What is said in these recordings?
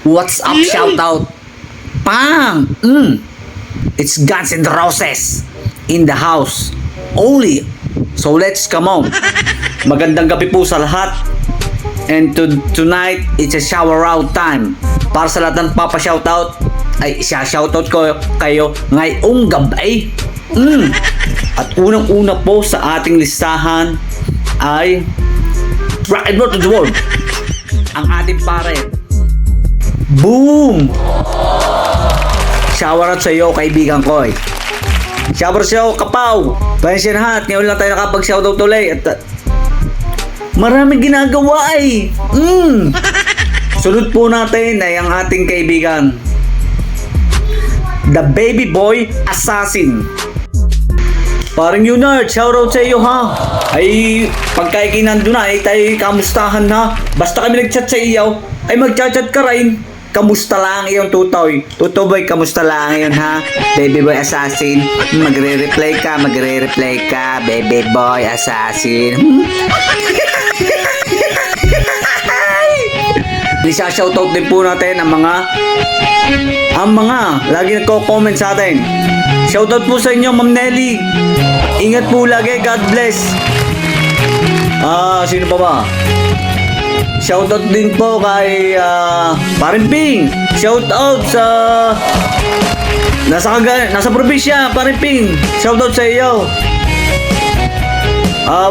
What's up, shout out? Pang! It's Guns N' Roses in the house. Only. So let's come on. Magandang gabi po sa lahat. And tonight, it's a shower out time. Para sa lahat ng papa-shoutout, ay isa-shoutout ko kayo ngayong gabi. At unang-una po sa ating listahan ay Rock and Roll to the World. Ang ating pare. Boom! Shower out sa iyo, kaibigan ko. Shower sa iyo, Kapaw. Pasensya na ha, at ngayon lang tayo nakapag-shoutout ulit. At maraming ginagawa ay. Sunod po natin ay ang ating kaibigan, The Baby Boy Assassin. Parang yun na, shoutout sa iyo ha. Ay, pagka ikinando na, ay tayo kamustahan ha. Basta kami nag-chat sa iyo, ay mag-chat ka rin. Kamusta lang iyong tutoy? Tutoy, kamusta lang iyon ha? Baby Boy Assassin, magre-reply ka, Baby Boy Assassin. Isa-shoutout din po natin ang mga lagi nagko-comment sa atin. Shoutout po sa inyo, Ma'am Nelly. Ingat po lagi, God bless. Sino pa ba? Shoutout din po kay Parin Ping. Shoutout sa nasa probinsya, Parin Ping. Shoutout sa iyo.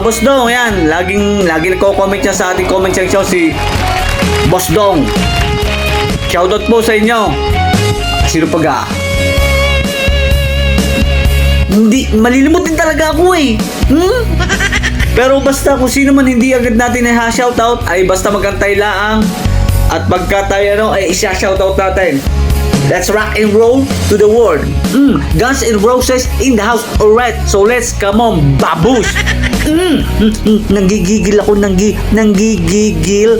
Boss Dong, yan. Lagi nagko-comment niya sa ating comment section si Boss Dong. Shoutout po sa inyo. Sino pa ga? Hindi, malilimot din talaga ako eh. Pero basta kung sino man hindi agad natin i-shoutout, ay basta magantay lang. At pagka tayo ay isa-shoutout natin. Let's rock and roll to the world. Guns N' Roses in the house. Alright, so let's come on, baboos. Nanggigigil ako, nanggigigil.